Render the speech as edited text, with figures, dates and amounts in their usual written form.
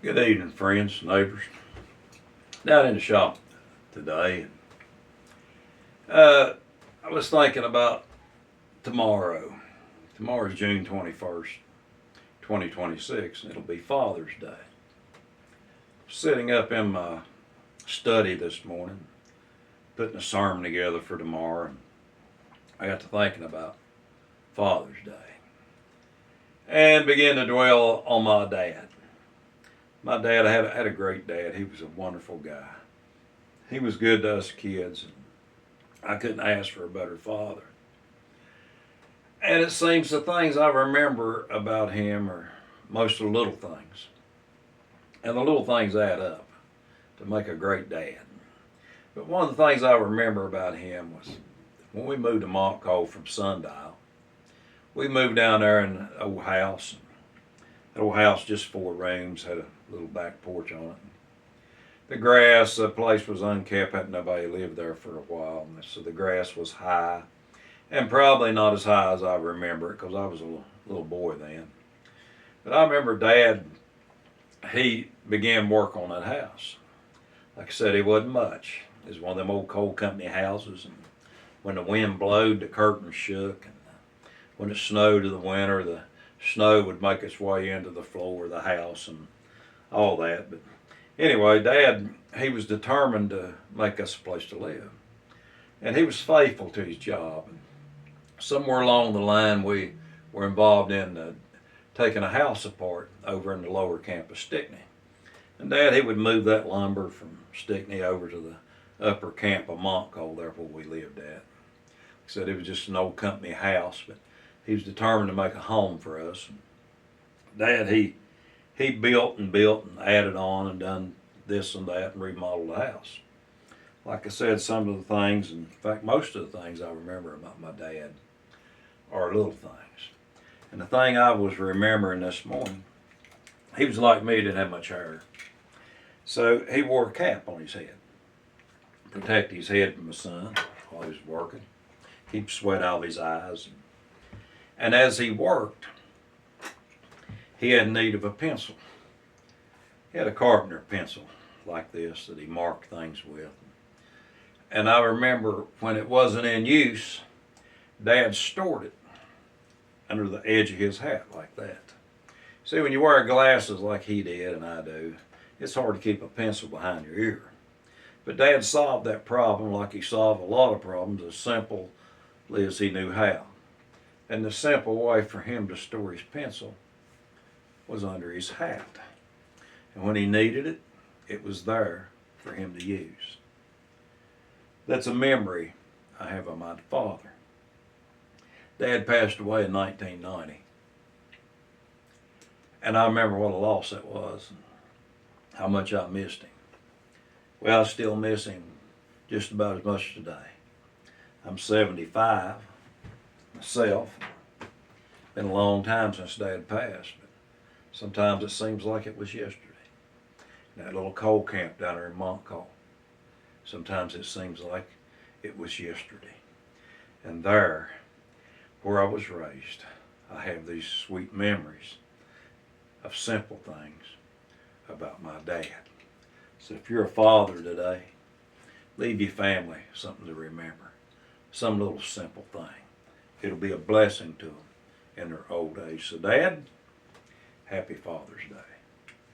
Good evening, friends, neighbors. Down in the shop today. I was thinking about tomorrow. Tomorrow's June 21st, 2026, and it'll be Father's Day. Sitting up in my study this morning, putting a sermon together for tomorrow, and I got to thinking about Father's Day and began to dwell on my dad. My dad had a great dad. He was a wonderful guy. He was good to us kids, and I couldn't ask for a better father. And it seems the things I remember about him are most of the little things. And the little things add up to make a great dad. But one of the things I remember about him was when we moved to Montcalm from Sundial, we moved down there in an old house. That old house, just 4 rooms, had a little back porch on it. The grass, the place was unkept, had nobody lived there for a while, so the grass was high, and probably not as high as I remember it, because I was a little boy then. But I remember Dad, he began work on that house. Like I said, it wasn't much. It was one of them old coal company houses, and when the wind blowed, the curtains shook, and when it snowed in the winter, the snow would make its way into the floor of the house and all that. But anyway, Dad, he was determined to make us a place to live. And he was faithful to his job. And somewhere along the line, we were involved in taking a house apart over in the lower camp of Stickney. And Dad, he would move that lumber from Stickney over to the upper camp of Montcalm, there where we lived at. He said it was just an old company house, but he was determined to make a home for us. And Dad, he built and added on and done this and that and remodeled the house. Like I said, some of the things, in fact most of the things I remember about my dad are little things. And the thing I was remembering this morning, he was like me, didn't have much hair. So he wore a cap on his head, protect his head from the sun while he was working, keep sweat out of his eyes. And as he worked, he had need of a pencil. He had a carpenter pencil like this that he marked things with. And I remember when it wasn't in use, Dad stored it under the edge of his hat like that. See, when you wear glasses like he did and I do, it's hard to keep a pencil behind your ear. But Dad solved that problem like he solved a lot of problems as simply as he knew how. And the simple way for him to store his pencil was under his hat. And when he needed it, it was there for him to use. That's a memory I have of my father. Dad passed away in 1990. And I remember what a loss that was and how much I missed him. Well, I still miss him just about as much today. I'm 75 myself. Been a long time since Dad passed, but sometimes it seems like it was yesterday. That little coal camp down there in Montcalm. Sometimes it seems like it was yesterday. And there, where I was raised, I have these sweet memories of simple things about my dad. So if you're a father today, leave your family something to remember. Some little simple thing. It'll be a blessing to them in their old age. So Dad, happy Father's Day.